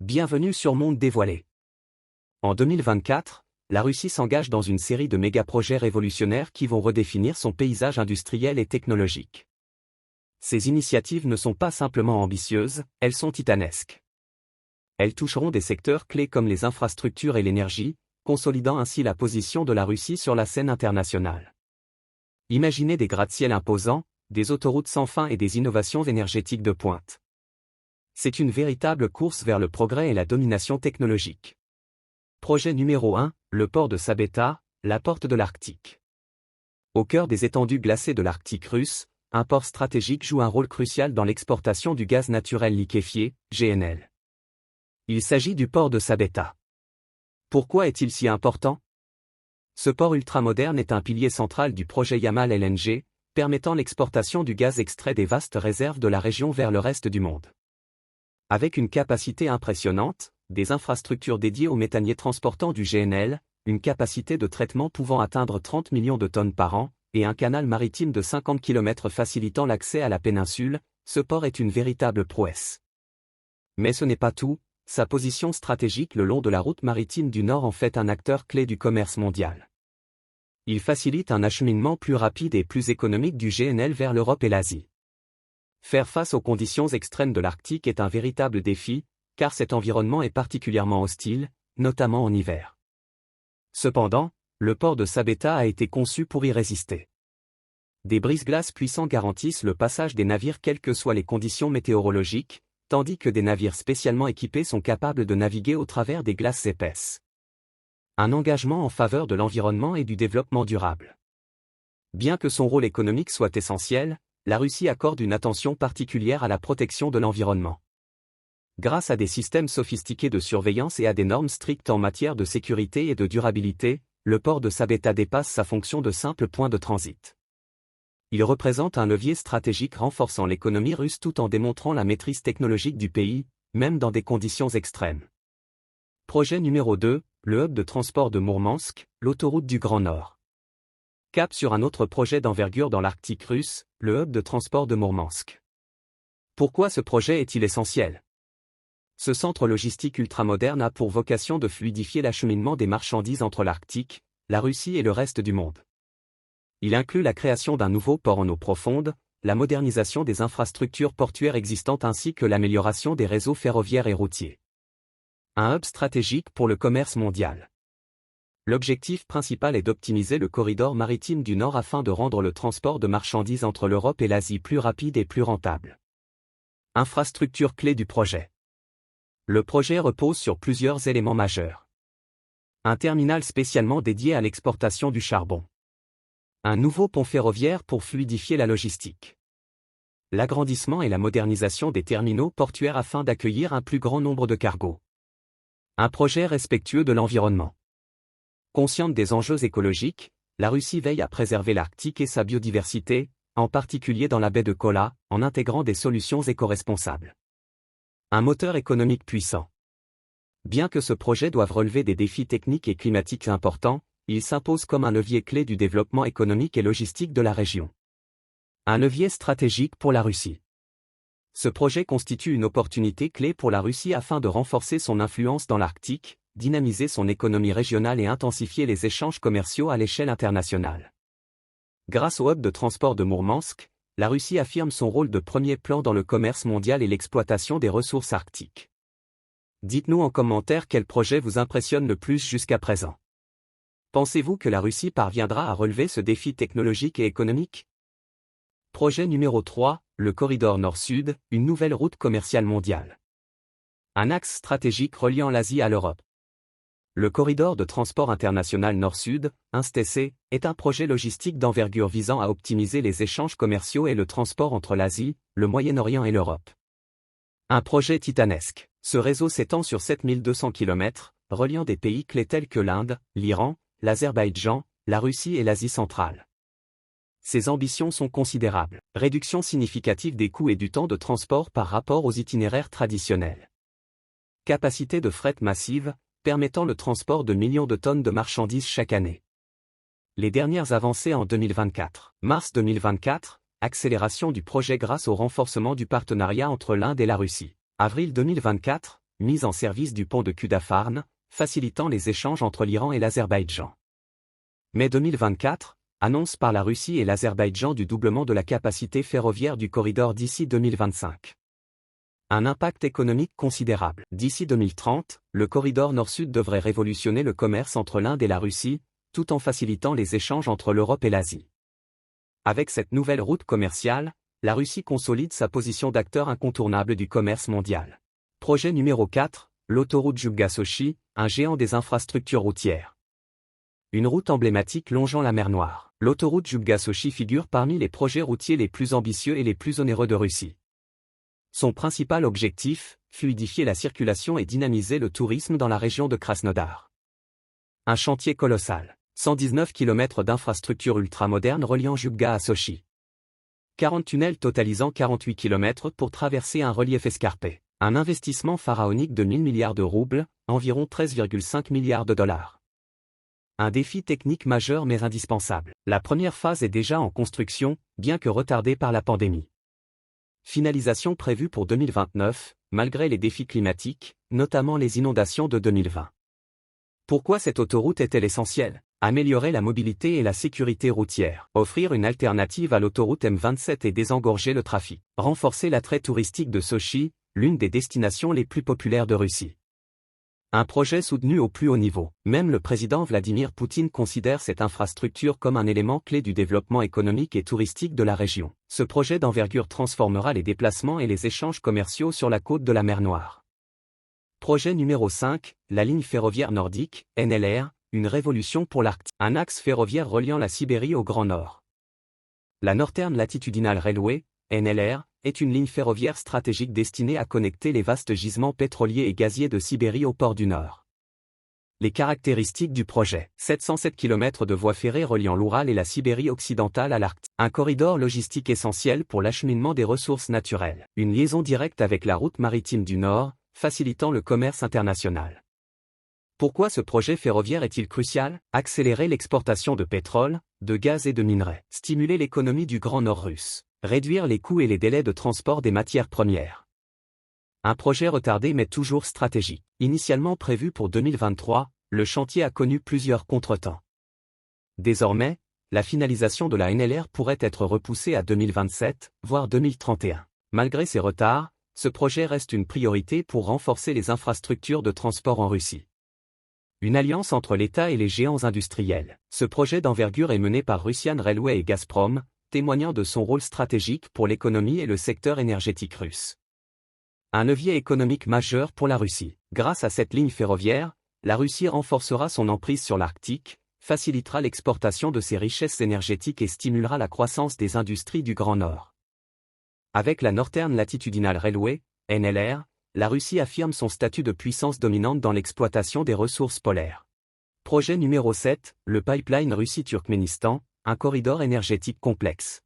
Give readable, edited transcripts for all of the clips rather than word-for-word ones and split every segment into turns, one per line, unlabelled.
Bienvenue sur Monde dévoilé. En 2024, la Russie s'engage dans une série de méga-projets révolutionnaires qui vont redéfinir son paysage industriel et technologique. Ces initiatives ne sont pas simplement ambitieuses, elles sont titanesques. Elles toucheront des secteurs clés comme les infrastructures et l'énergie, consolidant ainsi la position de la Russie sur la scène internationale. Imaginez des gratte-ciel imposants, des autoroutes sans fin et des innovations énergétiques de pointe. C'est une véritable course vers le progrès et la domination technologique. Projet numéro 1, le port de Sabeta, la porte de l'Arctique. Au cœur des étendues glacées de l'Arctique russe, un port stratégique joue un rôle crucial dans l'exportation du gaz naturel liquéfié, GNL. Il s'agit du port de Sabeta. Pourquoi est-il si important? Ce port ultramoderne est un pilier central du projet Yamal LNG, permettant l'exportation du gaz extrait des vastes réserves de la région vers le reste du monde. Avec une capacité impressionnante, des infrastructures dédiées aux méthaniers transportant du GNL, une capacité de traitement pouvant atteindre 30 millions de tonnes par an, et un canal maritime de 50 km facilitant l'accès à la péninsule, ce port est une véritable prouesse. Mais ce n'est pas tout, sa position stratégique le long de la route maritime du Nord en fait un acteur clé du commerce mondial. Il facilite un acheminement plus rapide et plus économique du GNL vers l'Europe et l'Asie. Faire face aux conditions extrêmes de l'Arctique est un véritable défi, car cet environnement est particulièrement hostile, notamment en hiver. Cependant, le port de Sabeta a été conçu pour y résister. Des brise-glaces puissants garantissent le passage des navires quelles que soient les conditions météorologiques, tandis que des navires spécialement équipés sont capables de naviguer au travers des glaces épaisses. Un engagement en faveur de l'environnement et du développement durable. Bien que son rôle économique soit essentiel, la Russie accorde une attention particulière à la protection de l'environnement. Grâce à des systèmes sophistiqués de surveillance et à des normes strictes en matière de sécurité et de durabilité, le port de Sabeta dépasse sa fonction de simple point de transit. Il représente un levier stratégique renforçant l'économie russe tout en démontrant la maîtrise technologique du pays, même dans des conditions extrêmes. Projet numéro 2, le hub de transport de Mourmansk, l'autoroute du Grand Nord. Cap sur un autre projet d'envergure dans l'Arctique russe, le hub de transport de Mourmansk. Pourquoi ce projet est-il essentiel? Ce centre logistique ultramoderne a pour vocation de fluidifier l'acheminement des marchandises entre l'Arctique, la Russie et le reste du monde. Il inclut la création d'un nouveau port en eau profonde, la modernisation des infrastructures portuaires existantes ainsi que l'amélioration des réseaux ferroviaires et routiers. Un hub stratégique pour le commerce mondial. L'objectif principal est d'optimiser le corridor maritime du Nord afin de rendre le transport de marchandises entre l'Europe et l'Asie plus rapide et plus rentable. Infrastructure clé du projet. Le projet repose sur plusieurs éléments majeurs. Un terminal spécialement dédié à l'exportation du charbon. Un nouveau pont ferroviaire pour fluidifier la logistique. L'agrandissement et la modernisation des terminaux portuaires afin d'accueillir un plus grand nombre de cargos. Un projet respectueux de l'environnement. Consciente des enjeux écologiques, la Russie veille à préserver l'Arctique et sa biodiversité, en particulier dans la baie de Kola, en intégrant des solutions éco-responsables. Un moteur économique puissant. Bien que ce projet doive relever des défis techniques et climatiques importants, il s'impose comme un levier clé du développement économique et logistique de la région. Un levier stratégique pour la Russie. Ce projet constitue une opportunité clé pour la Russie afin de renforcer son influence dans l'Arctique, dynamiser son économie régionale et intensifier les échanges commerciaux à l'échelle internationale. Grâce au hub de transport de Mourmansk, la Russie affirme son rôle de premier plan dans le commerce mondial et l'exploitation des ressources arctiques. Dites-nous en commentaire quel projet vous impressionne le plus jusqu'à présent. Pensez-vous que la Russie parviendra à relever ce défi technologique et économique? Projet numéro 3, le corridor Nord-Sud, une nouvelle route commerciale mondiale. Un axe stratégique reliant l'Asie à l'Europe. Le corridor de transport international Nord-Sud, INSTC, est un projet logistique d'envergure visant à optimiser les échanges commerciaux et le transport entre l'Asie, le Moyen-Orient et l'Europe. Un projet titanesque. Ce réseau s'étend sur 7200 km, reliant des pays clés tels que l'Inde, l'Iran, l'Azerbaïdjan, la Russie et l'Asie centrale. Ses ambitions sont considérables. Réduction significative des coûts et du temps de transport par rapport aux itinéraires traditionnels. Capacité de fret massive, permettant le transport de millions de tonnes de marchandises chaque année. Les dernières avancées en 2024. Mars 2024, accélération du projet grâce au renforcement du partenariat entre l'Inde et la Russie. Avril 2024, mise en service du pont de Khudafarn, facilitant les échanges entre l'Iran et l'Azerbaïdjan. Mai 2024, annonce par la Russie et l'Azerbaïdjan du doublement de la capacité ferroviaire du corridor d'ici 2025. Un impact économique considérable. D'ici 2030, le corridor nord-sud devrait révolutionner le commerce entre l'Inde et la Russie, tout en facilitant les échanges entre l'Europe et l'Asie. Avec cette nouvelle route commerciale, la Russie consolide sa position d'acteur incontournable du commerce mondial. Projet numéro 4, l'autoroute Jubga-Sochi, un géant des infrastructures routières. Une route emblématique longeant la mer Noire. L'autoroute Jubga-Sochi figure parmi les projets routiers les plus ambitieux et les plus onéreux de Russie. Son principal objectif, fluidifier la circulation et dynamiser le tourisme dans la région de Krasnodar. Un chantier colossal. 119 km d'infrastructures ultramodernes reliant Jubga à Sochi. 40 tunnels totalisant 48 km pour traverser un relief escarpé. Un investissement pharaonique de 1000 milliards de roubles, environ 13,5 milliards de dollars. Un défi technique majeur mais indispensable. La première phase est déjà en construction, bien que retardée par la pandémie. Finalisation prévue pour 2029, malgré les défis climatiques, notamment les inondations de 2020. Pourquoi cette autoroute est-elle essentielle ? Améliorer la mobilité et la sécurité routière. Offrir une alternative à l'autoroute M27 et désengorger le trafic. Renforcer l'attrait touristique de Sochi, l'une des destinations les plus populaires de Russie. Un projet soutenu au plus haut niveau. Même le président Vladimir Poutine considère cette infrastructure comme un élément clé du développement économique et touristique de la région. Ce projet d'envergure transformera les déplacements et les échanges commerciaux sur la côte de la mer Noire. Projet numéro 5, la ligne ferroviaire nordique, NLR, une révolution pour l'Arctique. Un axe ferroviaire reliant la Sibérie au Grand Nord. La Northern Latitudinal Railway, NLR, est une ligne ferroviaire stratégique destinée à connecter les vastes gisements pétroliers et gaziers de Sibérie au port du Nord. Les caractéristiques du projet. 707 km de voies ferrées reliant l'Oural et la Sibérie occidentale à l'Arctique. Un corridor logistique essentiel pour l'acheminement des ressources naturelles. Une liaison directe avec la route maritime du Nord, facilitant le commerce international. Pourquoi ce projet ferroviaire est-il crucial ? Accélérer l'exportation de pétrole, de gaz et de minerais. Stimuler l'économie du Grand Nord russe. Réduire les coûts et les délais de transport des matières premières. Un projet retardé mais toujours stratégique. Initialement prévu pour 2023, le chantier a connu plusieurs contretemps. Désormais, la finalisation de la NLR pourrait être repoussée à 2027, voire 2031. Malgré ces retards, ce projet reste une priorité pour renforcer les infrastructures de transport en Russie. Une alliance entre l'État et les géants industriels. Ce projet d'envergure est mené par Russian Railway et Gazprom, témoignant de son rôle stratégique pour l'économie et le secteur énergétique russe. Un levier économique majeur pour la Russie. Grâce à cette ligne ferroviaire, la Russie renforcera son emprise sur l'Arctique, facilitera l'exportation de ses richesses énergétiques et stimulera la croissance des industries du Grand Nord. Avec la Northern Latitudinal Railway, NLR, la Russie affirme son statut de puissance dominante dans l'exploitation des ressources polaires. Projet numéro 7, le pipeline Russie-Turkménistan, un corridor énergétique complexe.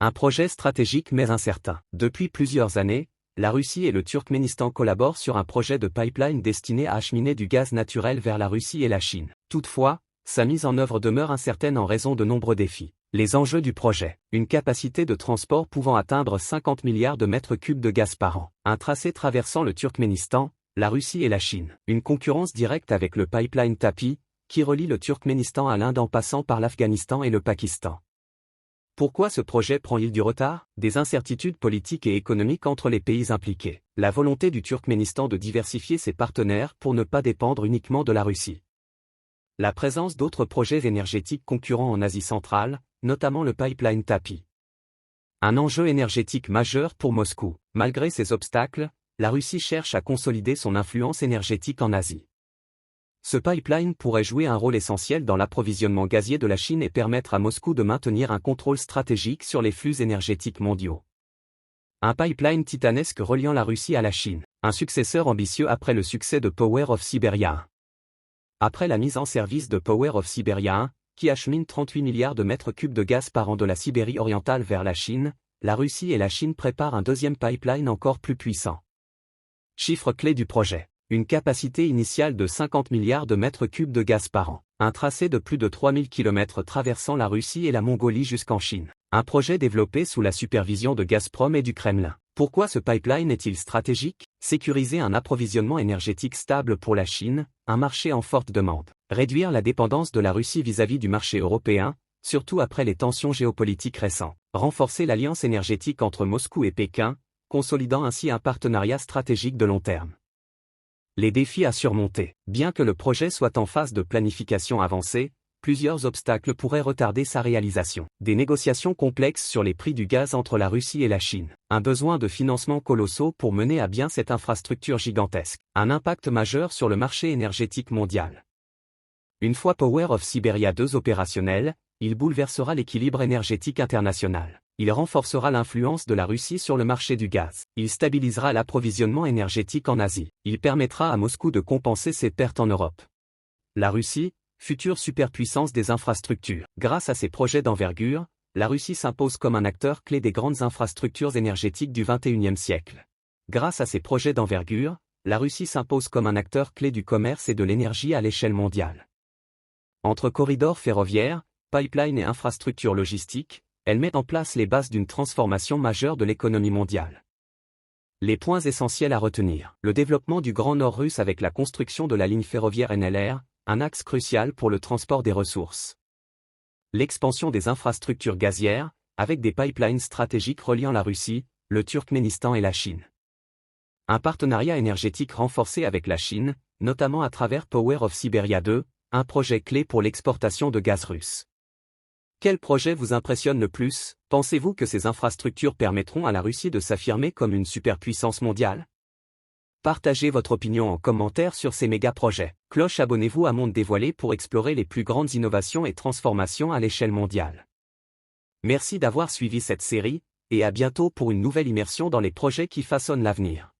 Un projet stratégique mais incertain. Depuis plusieurs années, la Russie et le Turkménistan collaborent sur un projet de pipeline destiné à acheminer du gaz naturel vers la Russie et la Chine. Toutefois, sa mise en œuvre demeure incertaine en raison de nombreux défis. Les enjeux du projet. Une capacité de transport pouvant atteindre 50 milliards de mètres cubes de gaz par an. Un tracé traversant le Turkménistan, la Russie et la Chine. Une concurrence directe avec le pipeline TAPI, qui relie le Turkménistan à l'Inde en passant par l'Afghanistan et le Pakistan. Pourquoi ce projet prend-il du retard ? Des incertitudes politiques et économiques entre les pays impliqués. La volonté du Turkménistan de diversifier ses partenaires pour ne pas dépendre uniquement de la Russie. La présence d'autres projets énergétiques concurrents en Asie centrale, notamment le pipeline TAPI. Un enjeu énergétique majeur pour Moscou. Malgré ces obstacles, la Russie cherche à consolider son influence énergétique en Asie. Ce pipeline pourrait jouer un rôle essentiel dans l'approvisionnement gazier de la Chine et permettre à Moscou de maintenir un contrôle stratégique sur les flux énergétiques mondiaux. Un pipeline titanesque reliant la Russie à la Chine, un successeur ambitieux après le succès de Power of Siberia 1. Après la mise en service de Power of Siberia 1, qui achemine 38 milliards de mètres cubes de gaz par an de la Sibérie orientale vers la Chine, la Russie et la Chine préparent un deuxième pipeline encore plus puissant. Chiffre clé du projet. Une capacité initiale de 50 milliards de mètres cubes de gaz par an. Un tracé de plus de 3000 km traversant la Russie et la Mongolie jusqu'en Chine. Un projet développé sous la supervision de Gazprom et du Kremlin. Pourquoi ce pipeline est-il stratégique? Sécuriser un approvisionnement énergétique stable pour la Chine, un marché en forte demande. Réduire la dépendance de la Russie vis-à-vis du marché européen, surtout après les tensions géopolitiques récentes. Renforcer l'alliance énergétique entre Moscou et Pékin, consolidant ainsi un partenariat stratégique de long terme. Les défis à surmonter. Bien que le projet soit en phase de planification avancée, plusieurs obstacles pourraient retarder sa réalisation. Des négociations complexes sur les prix du gaz entre la Russie et la Chine. Un besoin de financement colossaux pour mener à bien cette infrastructure gigantesque. Un impact majeur sur le marché énergétique mondial. Une fois Power of Siberia 2 opérationnel, il bouleversera l'équilibre énergétique international. Il renforcera l'influence de la Russie sur le marché du gaz. Il stabilisera l'approvisionnement énergétique en Asie. Il permettra à Moscou de compenser ses pertes en Europe. La Russie, future superpuissance des infrastructures. Grâce à ses projets d'envergure, la Russie s'impose comme un acteur clé des grandes infrastructures énergétiques du XXIe siècle. Grâce à ses projets d'envergure, la Russie s'impose comme un acteur clé du commerce et de l'énergie à l'échelle mondiale. Entre corridors ferroviaires, pipelines et infrastructures logistiques, elle met en place les bases d'une transformation majeure de l'économie mondiale. Les points essentiels à retenir. Le développement du Grand Nord russe avec la construction de la ligne ferroviaire NLR, un axe crucial pour le transport des ressources. L'expansion des infrastructures gazières, avec des pipelines stratégiques reliant la Russie, le Turkménistan et la Chine. Un partenariat énergétique renforcé avec la Chine, notamment à travers Power of Siberia 2, un projet clé pour l'exportation de gaz russe. Quel projet vous impressionne le plus? Pensez-vous que ces infrastructures permettront à la Russie de s'affirmer comme une superpuissance mondiale? Partagez votre opinion en commentaire sur ces méga-projets. Cloche, abonnez-vous à Monde Dévoilé pour explorer les plus grandes innovations et transformations à l'échelle mondiale. Merci d'avoir suivi cette série, et à bientôt pour une nouvelle immersion dans les projets qui façonnent l'avenir.